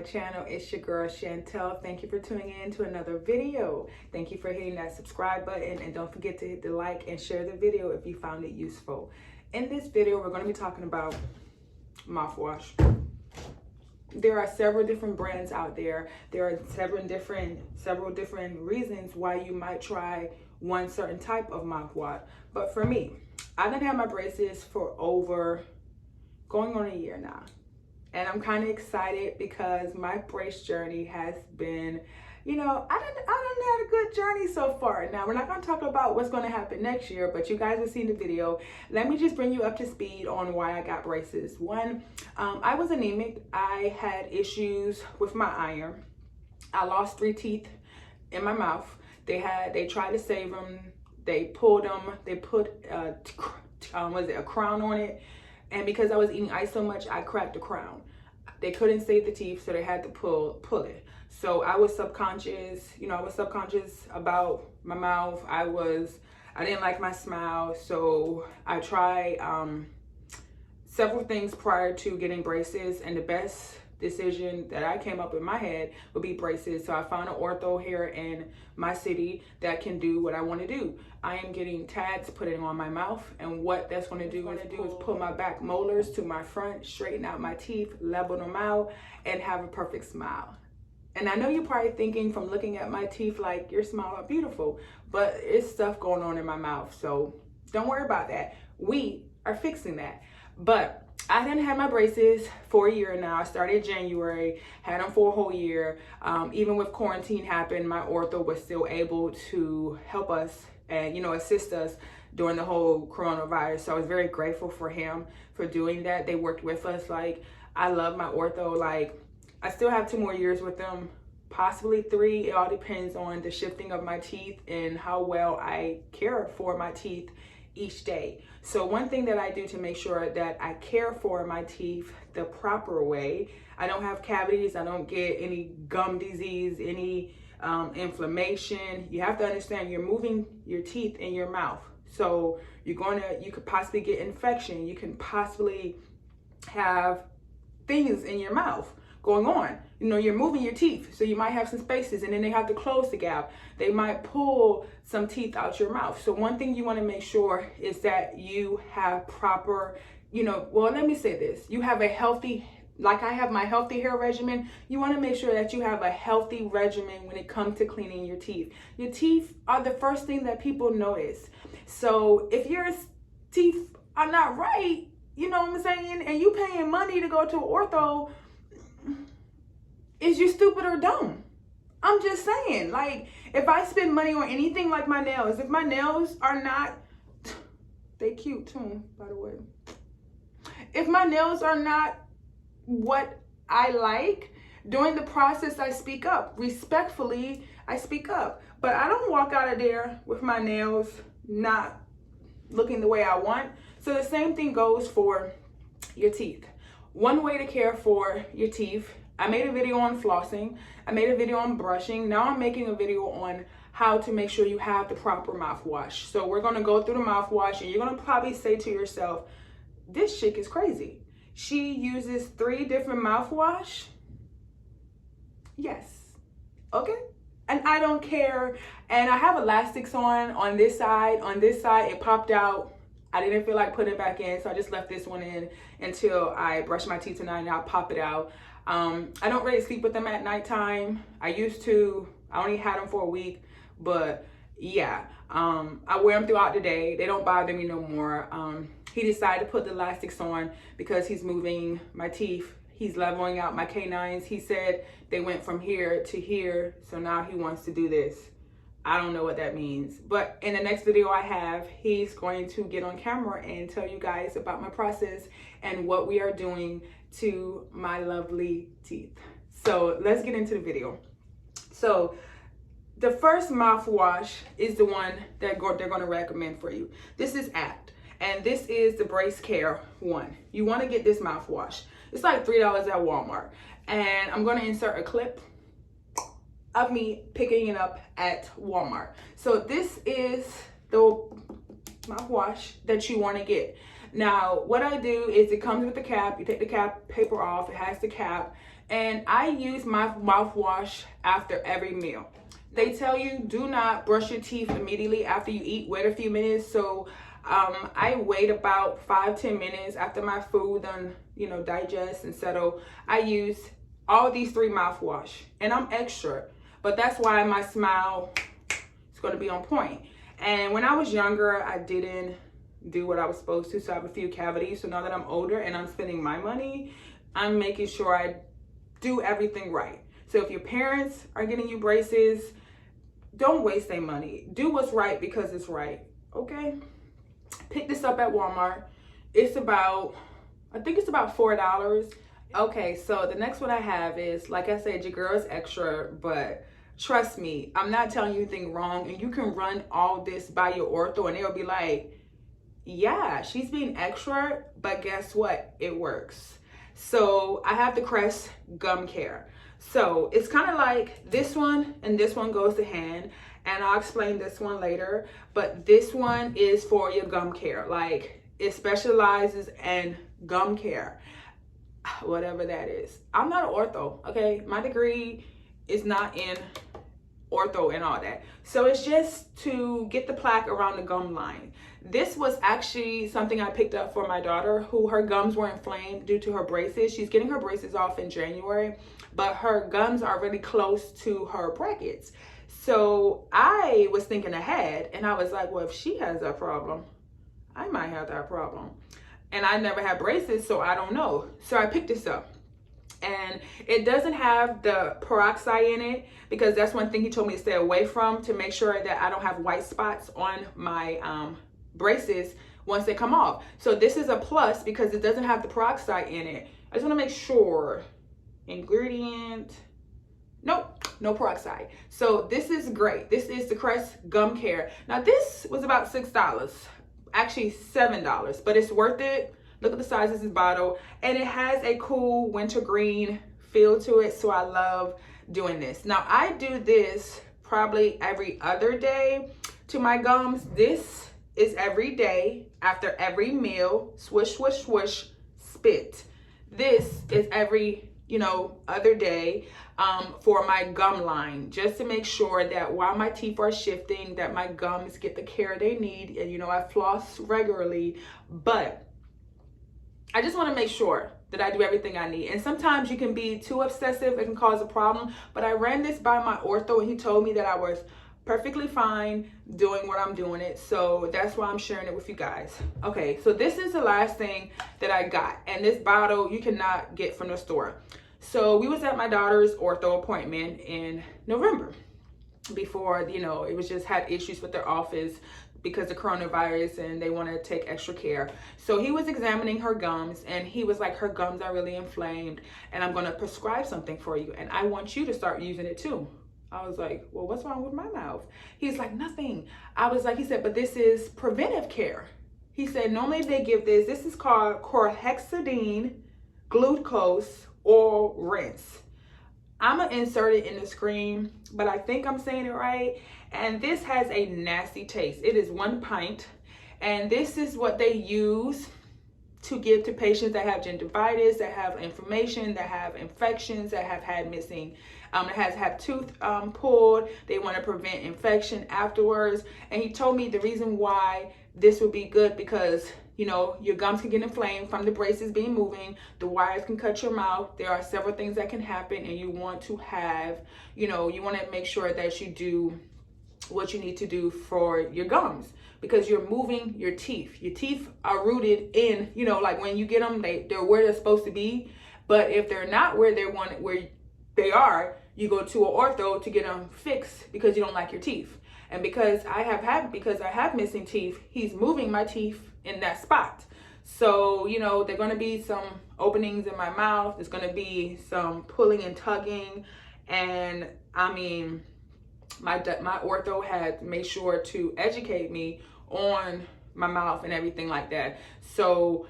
my channel. It's your girl Chantel. Thank you for tuning in to another video. Thank you for hitting that subscribe button, and don't forget to hit the like and share the video if you found it useful. In this video, we're going to be talking about mouthwash. There are several different brands out there. There are several different reasons why you might try one certain type of mouthwash. But for me, I've been having my braces for going on a year now. And I'm kind of excited because my brace journey has been, I done had a good journey so far. Now, we're not going to talk about what's going to happen next year, but you guys have seen the video. Let me just bring you up to speed on why I got braces. One, I was anemic. I had issues with my iron. I lost 3 teeth in my mouth. They tried to save them. They pulled them. They put a crown on it. And because I was eating ice so much, I cracked the crown. They couldn't save the teeth, so they had to pull it. So I was subconscious, I was subconscious about my mouth. I didn't like my smile. So I tried several things prior to getting braces, and the best decision that I came up in my head would be braces. So I found an ortho here in my city that can do what I want to do. I am getting tags putting on my mouth, and what that's going to do is pull my back molars to my front, straighten out my teeth, level them out, and have a perfect smile. And I know you're probably thinking from looking at my teeth like your smile are beautiful, but it's stuff going on in my mouth. So don't worry about that. We are fixing that. But I didn't have my braces for a year now. I started January, had them for a whole year. Even with quarantine happened, my ortho was still able to help us and, assist us during the whole coronavirus. So I was very grateful for him for doing that. They worked with us. Like, I love my ortho. Like, I still have 2 more years with them, possibly 3. It all depends on the shifting of my teeth and how well I care for my teeth each day. So one thing that I do to make sure that I care for my teeth the proper way, I don't have cavities, I don't get any gum disease, any inflammation. You have to understand you're moving your teeth in your mouth. So you could possibly get infection. You can possibly have things in your mouth going on. You're moving your teeth, so you might have some spaces, and then they have to close the gap. They might pull some teeth out your mouth. So one thing you want to make sure is that you have proper, let me say this. You have a healthy, like I have my healthy hair regimen. You want to make sure that you have a healthy regimen when it comes to cleaning your teeth. Your teeth are the first thing that people notice. So if your teeth are not right, you know what I'm saying, and you paying money to go to an ortho, is you stupid or dumb? I'm just saying, like, if I spend money on anything like my nails, if my nails are not, they cute too, by the way. If my nails are not what I like, during the process I speak up. Respectfully, I speak up. But I don't walk out of there with my nails not looking the way I want. So the same thing goes for your teeth. One way to care for your teeth, I made a video on flossing. I made a video on brushing. Now I'm making a video on how to make sure you have the proper mouthwash. So we're going to go through the mouthwash, and you're going to probably say to yourself, this chick is crazy. She uses 3 different mouthwash? Yes. Okay. And I don't care. And I have elastics on this side. On this side, it popped out. I didn't feel like putting it back in, so I just left this one in until I brush my teeth tonight, and I'll pop it out. I don't really sleep with them at nighttime. I used to. I only had them for a week, but yeah, I wear them throughout the day. They don't bother me no more. He decided to put the elastics on because he's moving my teeth. He's leveling out my canines. He said they went from here to here, so now he wants to do this. I don't know what that means, but in the next video I have, he's going to get on camera and tell you guys about my process and what we are doing to my lovely teeth. So let's get into the video. So the first mouthwash is the one that they're going to recommend for you. This is Apt, and this is the Brace Care one. You want to get this mouthwash. It's like $3 at Walmart, and I'm going to insert a clip of me picking it up at Walmart. So this is the mouthwash that you want to get. Now, what I do is it comes with the cap. You take the cap paper off. It has the cap. And I use my mouthwash after every meal. They tell you do not brush your teeth immediately after you eat. Wait a few minutes. So I wait about 5-10 minutes after my food done, digest and settle. I use all these 3 mouthwash, and I'm extra, but that's why my smile is going to be on point. And when I was younger, I didn't do what I was supposed to, so I have a few cavities. So now that I'm older and I'm spending my money, I'm making sure I do everything right. So if your parents are getting you braces, don't waste their money. Do what's right because it's right, okay? Pick this up at Walmart. It's about, I think it's about $4. Okay, so the next one I have is, like I said, your girl is extra, but trust me, I'm not telling you anything wrong. And you can run all this by your ortho and they'll be like, yeah, she's being extra, but guess what? It works. So I have the Crest Gum Care. So it's kind of like this one and this one goes to hand, and I'll explain this one later, but this one is for your gum care. Like, it specializes in gum care, whatever that is. I'm not an ortho, okay? My degree is not in ortho and all that. So it's just to get the plaque around the gum line. This was actually something I picked up for my daughter, who her gums were inflamed due to her braces. She's getting her braces off in January, but her gums are really close to her brackets. So I was thinking ahead, and I was like, well, if she has that problem, I might have that problem. And I never had braces, so I don't know. So I picked this up. And it doesn't have the peroxide in it, because that's one thing he told me to stay away from, to make sure that I don't have white spots on my braces once they come off. So this is a plus because it doesn't have the peroxide in it. I just want to make sure. Ingredient, nope, no peroxide. So this is great. This is the Crest Gum Care. Now this was about $6, actually $7, but it's worth it. Look at the size of this bottle, and it has a cool wintergreen feel to it, so I love doing this. Now I do this probably every other day to my gums. This is every day after every meal. Swish, swish, swish, spit. This is every other day for my gum line, just to make sure that while my teeth are shifting, that my gums get the care they need. And I floss regularly, but I just want to make sure that I do everything I need. And sometimes you can be too obsessive, it can cause a problem. But I ran this by my ortho, and he told me that I was perfectly fine doing what I'm doing it. So that's why I'm sharing it with you guys. Okay, so this is the last thing that I got, and this bottle you cannot get from the store. So we was at my daughter's ortho appointment in November, before it was just had issues with their office because of coronavirus, and they want to take extra care. So he was examining her gums, and he was like, her gums are really inflamed, and I'm going to prescribe something for you, and I want you to start using it too. I was like, well, what's wrong with my mouth? He's like, nothing. I was like, he said, but this is preventive care. He said, normally they give this is called Chlorhexidine Gluconate oral rinse. I'm gonna insert it in the screen, but I think I'm saying it right. And this has a nasty taste. It is 1 pint, and this is what they use to give to patients that have gingivitis, that have inflammation, that have infections, that have had missing, that has had tooth pulled. They want to prevent infection afterwards. And he told me the reason why this would be good, because your gums can get inflamed from the braces being moving. The wires can cut your mouth. There are several things that can happen, and you want to have, you want to make sure that you do what you need to do for your gums, because you're moving your teeth. Your teeth are rooted in, like when you get them, they're where they're supposed to be. But if they're not where they are, you go to an ortho to get them fixed because you don't like your teeth. And because I have missing teeth, he's moving my teeth in that spot. So, there are going to be some openings in my mouth. There's going to be some pulling and tugging. And I mean, my ortho had made sure to educate me on my mouth and everything like that. So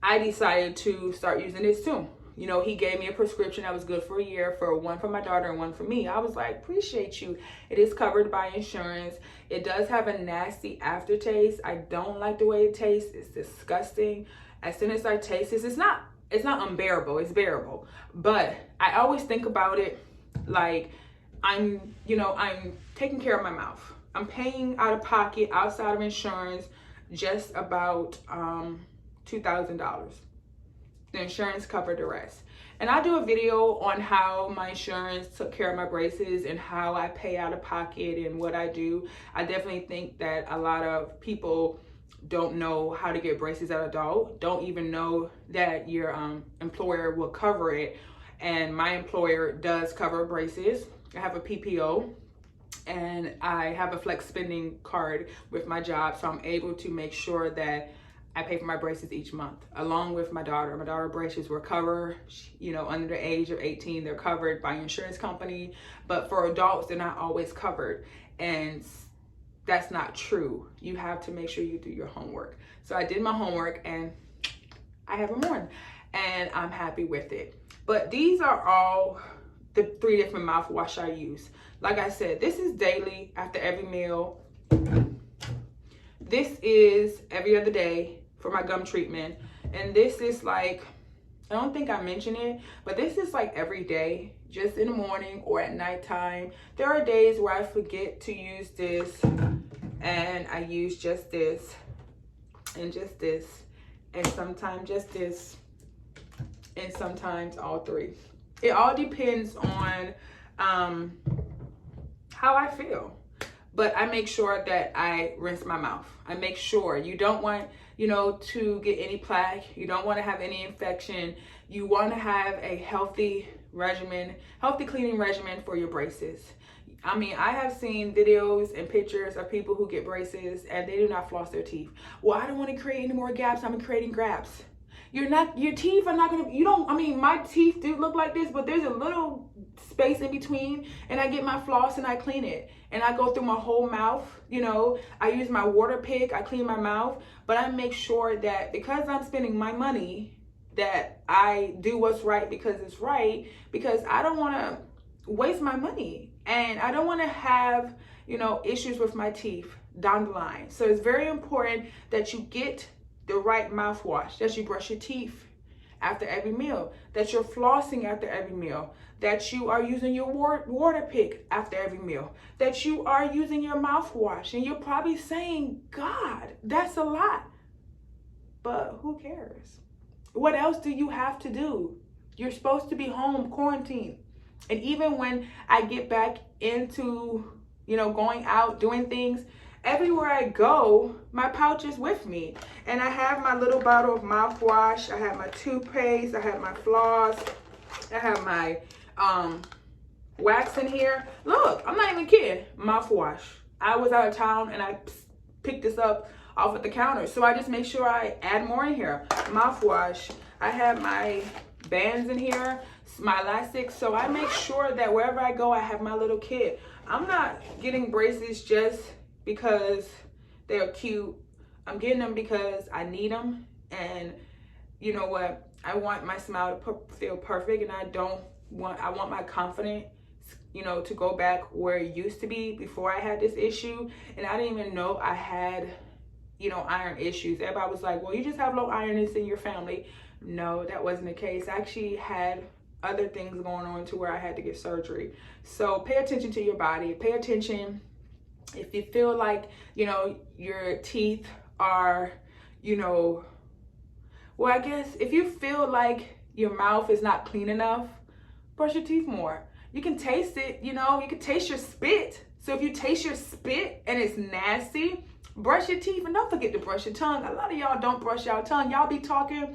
I decided to start using this too. He gave me a prescription that was good for a year, for one for my daughter and one for me. I was like, appreciate you. It is covered by insurance. It does have a nasty aftertaste. I don't like the way it tastes. It's disgusting. As soon as I taste this, it's not it's not unbearable, it's bearable. But I always think about it like I'm taking care of my mouth. I'm paying out of pocket, outside of insurance, just about $2,000. The insurance covered the rest. And I do a video on how my insurance took care of my braces and how I pay out of pocket and what I do. I definitely think that a lot of people don't know how to get braces at adult, don't even know that your employer will cover it. And my employer does cover braces. I have a PPO and I have a flex spending card with my job, so I'm able to make sure that I pay for my braces each month, along with my daughter. My daughter braces were covered, under the age of 18, they're covered by insurance company, but for adults, they're not always covered. And that's not true. You have to make sure you do your homework. So I did my homework and I have them on and I'm happy with it. But these are all the 3 different mouthwash I use. Like I said, this is daily after every meal. This is every other day for my gum treatment. And this is like, I don't think I mentioned it, but this is like every day, just in the morning or at nighttime. There are days where I forget to use this and I use just this and just this, and sometimes just this, and sometimes all 3. It all depends on how I feel. But I make sure that I rinse my mouth. I make sure you don't want, to get any plaque. You don't want to have any infection. You want to have a healthy cleaning regimen for your braces. I mean, I have seen videos and pictures of people who get braces and they do not floss their teeth. Well, I don't want to create any more gaps. I'm creating gaps. Your teeth are not gonna, my teeth do look like this, but there's a little space in between, and I get my floss and I clean it. And I go through my whole mouth, I use my water pick, I clean my mouth, but I make sure that because I'm spending my money, that I do what's right because it's right, because I don't wanna waste my money. And I don't wanna have, issues with my teeth down the line. So it's very important that you get the right mouthwash, that you brush your teeth after every meal, that you're flossing after every meal, that you are using your water pick after every meal, that you are using your mouthwash. And you're probably saying, God, that's a lot. But who cares? What else do you have to do? You're supposed to be home quarantined. And even when I get back into, going out, doing things, everywhere I go, my pouch is with me. And I have my little bottle of mouthwash. I have my toothpaste. I have my floss. I have my wax in here. Look, I'm not even kidding. Mouthwash. I was out of town and I picked this up off at the counter. So I just make sure I add more in here. Mouthwash. I have my bands in here, my elastics. So I make sure that wherever I go, I have my little kit. I'm not getting braces just because they're cute. I'm getting them because I need them. And you know what? I want my smile to feel perfect, and I want my confidence, to go back where it used to be before I had this issue. And I didn't even know I had, iron issues. Everybody was like, well, you just have low iron in your family. No, that wasn't the case. I actually had other things going on to where I had to get surgery. So pay attention to your body. Pay attention. If you feel like, your teeth are, well, I guess if you feel like your mouth is not clean enough, brush your teeth more. You can taste it, you can taste your spit. So if you taste your spit and it's nasty, brush your teeth, and don't forget to brush your tongue. A lot of y'all don't brush your tongue. Y'all be talking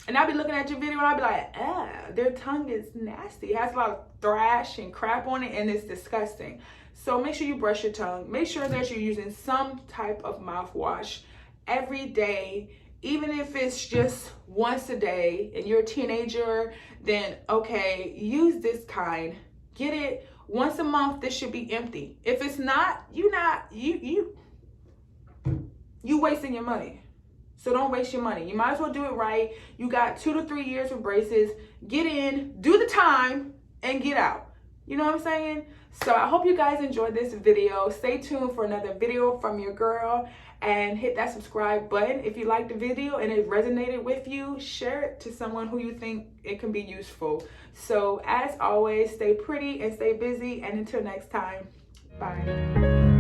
and I'll be looking at your video and I'll be like, their tongue is nasty. It has a lot of thrash and crap on it and it's disgusting. So make sure you brush your tongue. Make sure that you're using some type of mouthwash every day. Even if it's just once a day and you're a teenager, then okay, use this kind. Get it once a month. This should be empty. If it's not, you wasting your money. So don't waste your money. You might as well do it right. You got 2 to 3 years with braces. Get in, do the time, and get out. You know what I'm saying? So I hope you guys enjoyed this video. Stay tuned for another video from your girl, and hit that subscribe button. If you liked the video and it resonated with you, share it to someone who you think it can be useful. So as always, stay pretty and stay busy, and until next time, bye.